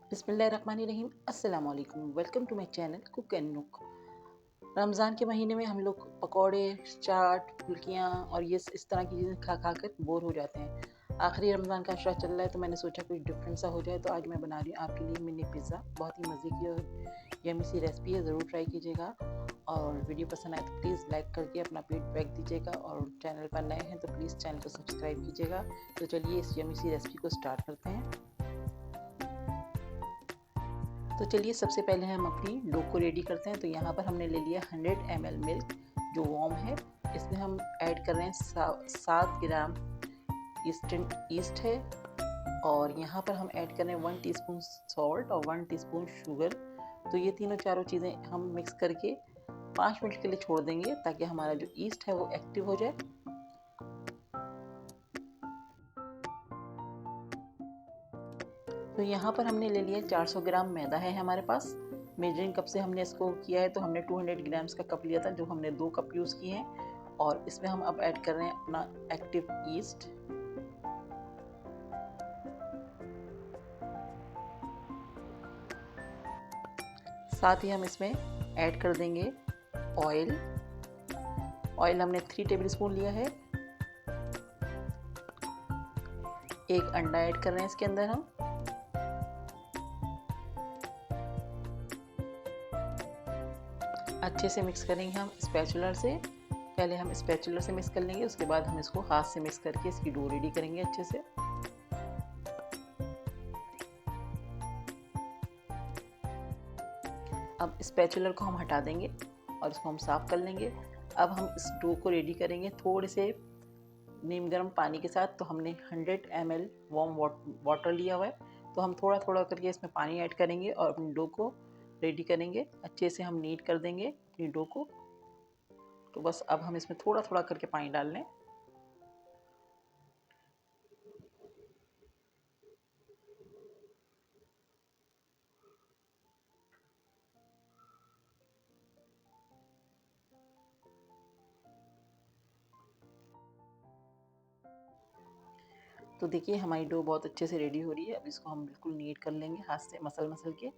बिस्मिल्लाहिर्रहमानिर्रहीम। अस्सलाम वालेकुम। Welcome to my channel cook and nook. Ramzan के महीने में हम लोग पकौड़े, चाट, फुल्कियाँ और ये इस तरह की चीज़ें खा खा कर बोर हो जाते हैं। आखिरी रमज़ान का अशरा चल रहा है तो मैंने सोचा कुछ डिफरेंट सा हो जाए, तो आज मैं बना रही हूँ आपके लिए मिनी पिज़्ज़ा। बहुत ही मज़े की और यम्मी सी रेसिपी है, ज़रूर ट्राई कीजिएगा। और वीडियो पसंद आए तो प्लीज़ लाइक करके अपना पेट फेंक दीजिएगा, और चैनल पर नए हैं तो प्लीज़ चैनल को सब्सक्राइब कीजिएगा। तो चलिए इस यम्मी सी रेसिपी को स्टार्ट करते हैं। तो चलिए सबसे पहले हम अपनी डो को रेडी करते हैं। तो यहाँ पर हमने ले लिया 100 ml मिल्क जो वार्म है। इसमें हम ऐड कर रहे हैं 7 ग्राम ईस्ट है, और यहाँ पर हम ऐड कर रहे हैं 1 टीस्पून सॉल्ट और 1 टीस्पून शुगर। तो ये तीनों चारों चीज़ें हम मिक्स करके 5 मिनट के लिए छोड़ देंगे, ताकि हमारा जो ईस्ट है वो एक्टिव हो जाए। तो यहाँ पर हमने ले लिया 400 ग्राम मैदा है हमारे पास। मेजरिंग कप से हमने इसको किया है, तो हमने 200 ग्राम्स का कप लिया था, जो हमने 2 कप यूज़ किए हैं। और इसमें हम अब ऐड कर रहे हैं अपना एक्टिव ईस्ट। साथ ही हम इसमें ऐड कर देंगे ऑयल। ऑयल हमने 3 टेबल स्पून लिया है। एक अंडा ऐड कर रहे हैं इसके अंदर हम। अच्छे से मिक्स करेंगे हम स्पैचुलर से। पहले हम स्पैचुलर से मिक्स कर लेंगे, उसके बाद हम इसको हाथ से मिक्स करके इसकी डो रेडी करेंगे अच्छे से। अब स्पैचुलर को हम हटा देंगे और इसको हम साफ़ कर लेंगे। अब हम इस डो को रेडी करेंगे थोड़े से नीम गर्म पानी के साथ। तो हमने 100 ml वार्म वाटर लिया हुआ है, तो हम थोड़ा थोड़ा करके इसमें पानी ऐड करेंगे और अपनी डो को रेडी करेंगे। अच्छे से हम नीट कर देंगे अपनी डो को। तो बस अब हम इसमें थोड़ा थोड़ा करके पानी डाल लें। तो देखिए हमारी डो बहुत अच्छे से रेडी हो रही है। अब इसको हम बिल्कुल नीट कर लेंगे हाथ से मसल मसल के।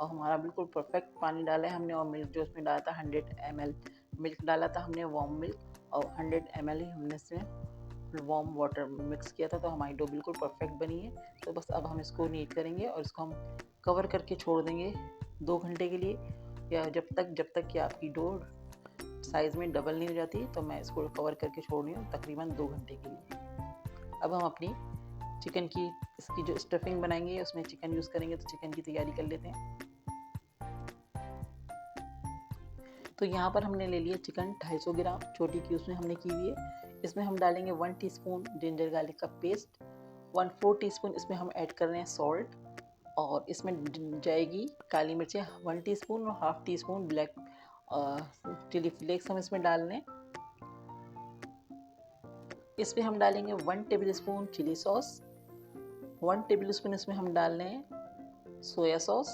और हमारा बिल्कुल परफेक्ट पानी डाला है हमने, और मिल्क जो उसमें डाला था 100 ml मिल्क डाला था हमने, वार्म मिल्क, और 100 ml ही हमने इसमें वार्म वाटर मिक्स किया था। तो हमारी डो बिल्कुल परफेक्ट बनी है। तो बस अब हम इसको नीट करेंगे और इसको हम कवर करके छोड़ देंगे 2 घंटे के लिए, या जब तक कि आपकी डो साइज़ में डबल नहीं हो जाती। तो मैं इसको कवर करके छोड़ रही हूँ तकरीबन 2 घंटे के लिए। अब हम अपनी चिकन की इसकी जो स्टफिंग बनाएंगे, उसमें चिकन यूज़ करेंगे, तो चिकन की तैयारी कर लेते हैं। तो यहाँ पर हमने ले लिया चिकन 250 ग्राम, छोटी क्यूब्स में हमने की हुई है। इसमें हम डालेंगे 1 टीस्पून जिंजर गार्लिक का पेस्ट, 1/4 टीस्पून इसमें हम ऐड कर रहे हैं सॉल्ट, और इसमें जाएगी काली मिर्चें 1 टीस्पून, और half teaspoon black chilli flakes हम इसमें डाल लें। इसमें हम डालेंगे 1 tablespoon chilli sauce, 1 tablespoon इसमें हम डाल रहे हैं सोया सॉस,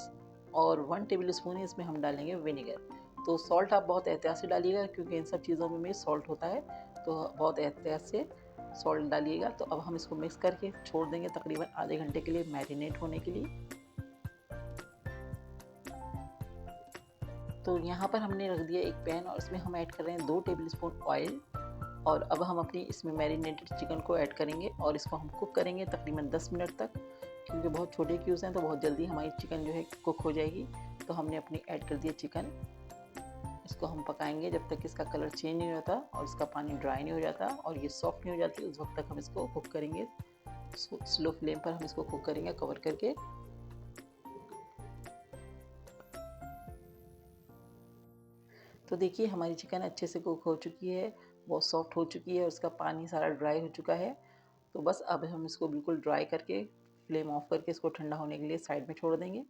और 1 टेबल स्पून ही इसमें हम डालेंगे विनेगर। तो सॉल्ट आप बहुत एहतियात से डालिएगा, क्योंकि इन सब चीज़ों में सॉल्ट होता है, तो बहुत एहतियात से सॉल्ट डालिएगा। तो अब हम इसको मिक्स करके छोड़ देंगे तकरीबन आधे घंटे के लिए मैरिनेट होने के लिए। तो यहाँ पर हमने रख दिया एक पैन, और इसमें हम ऐड कर रहे हैं 2 टेबल स्पून ऑयल। और अब हम अपनी इसमें मैरिनेटेड चिकन को ऐड करेंगे, और इसको हम कुक करेंगे तकरीबन 10 मिनट तक। क्योंकि बहुत छोटे क्यूब्स हैं तो बहुत जल्दी हमारी चिकन जो है कुक हो जाएगी। तो हमने अपनी ऐड कर दिया चिकन। इसको हम पकाएंगे जब तक इसका कलर चेंज नहीं होता और इसका पानी ड्राई नहीं हो जाता और ये सॉफ्ट नहीं हो जाती, उस वक्त तक हम इसको कुक करेंगे। स्लो फ्लेम पर हम इसको कुक करेंगे कवर करके। तो देखिए हमारी चिकन अच्छे से कुक हो चुकी है, बहुत सॉफ्ट हो चुकी है, और इसका पानी सारा ड्राई हो चुका है। तो बस अब हम इसको बिल्कुल ड्राई करके फ्लेम ऑफ करके इसको ठंडा होने के लिए साइड में छोड़ देंगे।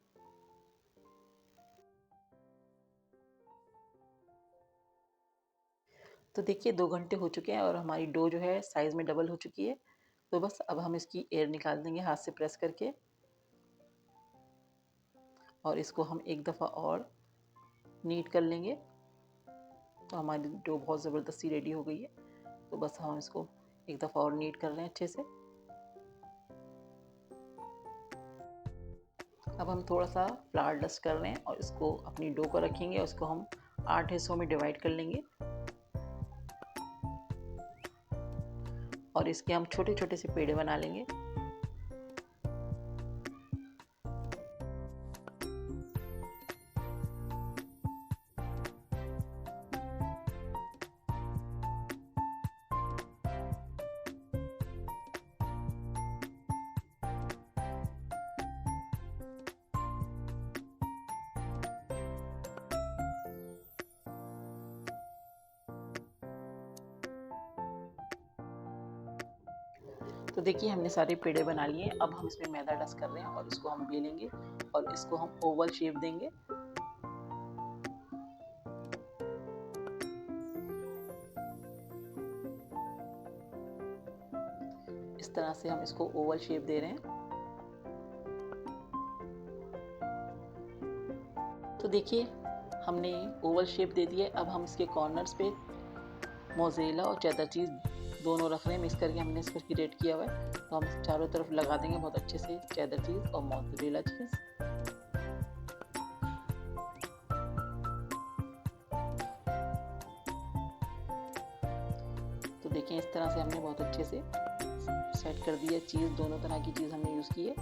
तो देखिए 2 घंटे हो चुके हैं और हमारी डो जो है साइज़ में डबल हो चुकी है। तो बस अब हम इसकी एयर निकाल देंगे हाथ से प्रेस करके, और इसको हम एक दफ़ा और नीट कर लेंगे। तो हमारी डो बहुत ज़बरदस्ती रेडी हो गई है। तो बस हम इसको एक दफ़ा और नीट कर रहे हैं अच्छे से। अब हम थोड़ा सा फ्लावर डस्ट कर रहे हैं और इसको अपनी डो को रखेंगे और इसको हम 8 हिस्सों में डिवाइड कर लेंगे और इसके हम छोटे छोटे से पेड़े बना लेंगे। तो देखिए हमने सारे पेड़े बना लिए। अब हम इसमें मैदा डस्ट कर रहे हैं और इसको हम बेलेंगे और इसको हम ओवल शेप देंगे। इस तरह से हम इसको ओवल शेप दे रहे हैं। तो देखिए हमने ओवल शेप दे दिया। अब हम इसके कॉर्नर्स पे मोज़रेला और चेडर चीज़ दोनों रख रहे हैं। मिक्स करके हमने इसको ग्रेट किया हुआ है, तो हम चारों तरफ लगा देंगे बहुत अच्छे से चेडर चीज़ और मोज़रेला चीज़। तो देखें इस तरह से हमने बहुत अच्छे से सेट कर दिया चीज़। दोनों तरह की चीज़ हमने यूज़ की है।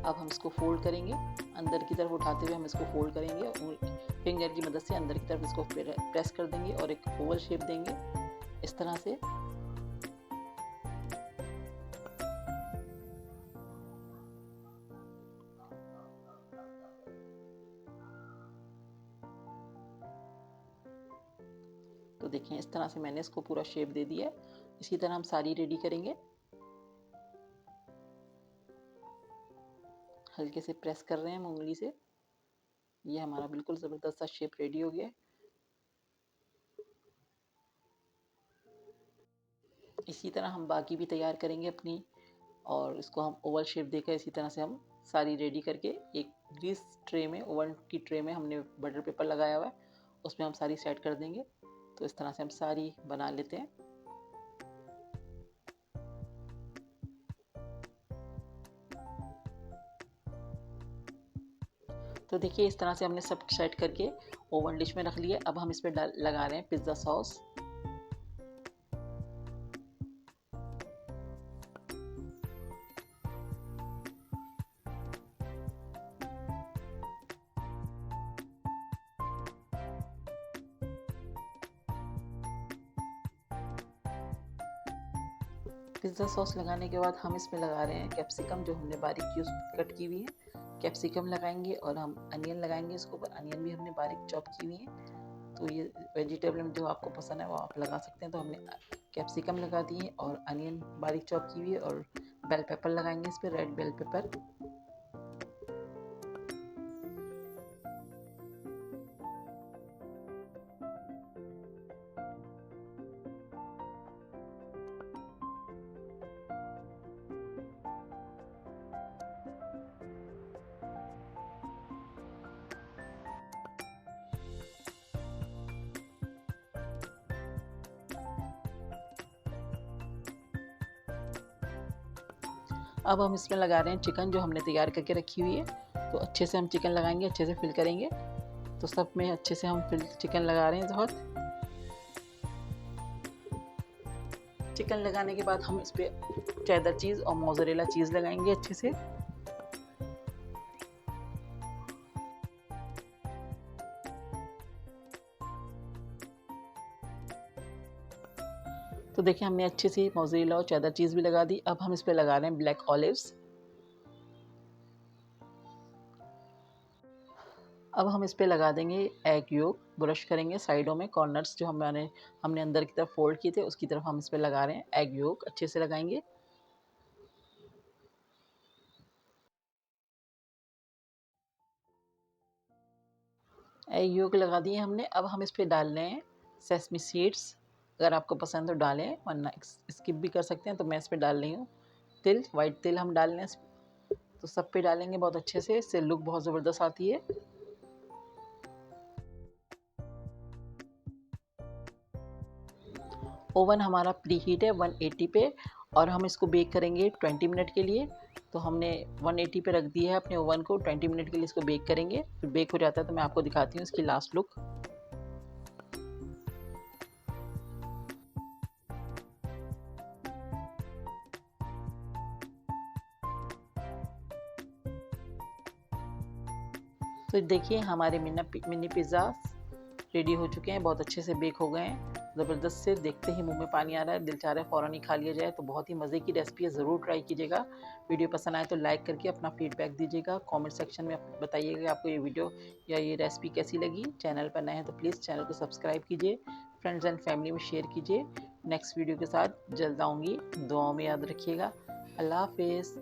अब हम इसको फोल्ड करेंगे, अंदर की तरफ उठाते हुए हम इसको फोल्ड करेंगे और फिंगर की मदद से अंदर की तरफ इसको प्रेस कर देंगे और एक ओवल शेप देंगे इस तरह से। तो देखें इस तरह से मैंने इसको पूरा शेप दे दिया है। इसी तरह हम सारी रेडी करेंगे। हल्के से प्रेस कर रहे हैं उंगली से। ये हमारा बिल्कुल ज़बरदस्त सा शेप रेडी हो गया है। इसी तरह हम बाकी भी तैयार करेंगे अपनी, और इसको हम ओवल शेप देकर इसी तरह से हम सारी रेडी करके एक ग्रीस ट्रे में, ओवन की ट्रे में हमने बटर पेपर लगाया हुआ है, उसमें हम सारी सेट कर देंगे। तो इस तरह से हम सारी बना लेते हैं। तो देखिए इस तरह से हमने सब सेट करके ओवन डिश में रख लिया। अब हम इस पर लगा रहे हैं पिज़्ज़ा सॉस। पिज़्ज़ा सॉस लगाने के बाद हम इसमें लगा रहे हैं कैप्सिकम, जो हमने बारीक कट की हुई है। कैप्सिकम लगाएंगे और हम अनियन लगाएंगे इसके ऊपर। अनियन भी हमने बारीक चॉप की हुई है। तो ये वेजिटेबल में जो आपको पसंद है वो आप लगा सकते हैं। तो हमने कैप्सिकम लगा दिए और अनियन बारीक चॉप की हुई है, और बेल पेपर लगाएंगे इस पर, रेड बेल पेपर। अब हम इसमें लगा रहे हैं चिकन, जो हमने तैयार करके रखी हुई है। तो अच्छे से हम चिकन लगाएंगे, अच्छे से फिल करेंगे। तो सब में अच्छे से हम चिकन लगा रहे हैं बहुत। चिकन लगाने के बाद हम इस पर चेडर चीज़ और मोज़रेला चीज़ लगाएंगे अच्छे से। तो देखिए हमने अच्छे से मोज़रेला और चेडर चीज़ भी लगा दी। अब हम इस पर लगा रहे हैं ब्लैक ऑलिव्स। अब हम इस पे लगा देंगे एग योक। ब्रश करेंगे साइडों में, कॉर्नर्स जो हमने अंदर की तरफ फोल्ड किए थे उसकी तरफ हम इस पे लगा रहे हैं एग योक। अच्छे से लगाएंगे। एग योक लगा दिए हमने। अब हम इस पे डाल रहे हैं सेसमी सीड्स। अगर आपको पसंद तो डालें, वरना स्किप भी कर सकते हैं। तो मैं इस पे डाल रही हूँ तिल, वाइट तिल हम डाल रहे हैं। तो सब पे डालेंगे बहुत अच्छे से, इससे लुक बहुत ज़बरदस्त आती है। ओवन हमारा प्री हीट है 180 पे, और हम इसको बेक करेंगे 20 मिनट के लिए। तो हमने 180 पे रख दिया है अपने ओवन को। 20 मिनट के लिए इसको बेक करेंगे। फिर बेक हो जाता है तो मैं आपको दिखाती हूँ इसकी लास्ट लुक। तो देखिए हमारे मिनी पिज़्ज़ा रेडी हो चुके हैं, बहुत अच्छे से बेक हो गए हैं, ज़बरदस्त से। देखते ही मुंह में पानी आ रहा है, दिल चाह रहा है फ़ौरन ही खा लिया जाए। तो बहुत ही मज़े की रेसिपी है, ज़रूर ट्राई कीजिएगा। वीडियो पसंद आए तो लाइक करके अपना फीडबैक दीजिएगा। कमेंट सेक्शन में बताइएगा कि आपको ये वीडियो या ये रेसिपी कैसी लगी। चैनल पर नए हैं तो प्लीज़ चैनल को सब्सक्राइब कीजिए, फ्रेंड्स एंड फैमिली में शेयर कीजिए। नेक्स्ट वीडियो के साथ जल्द आऊँगी, दुआओं में याद रखिएगा। अल्लाह हाफिज़।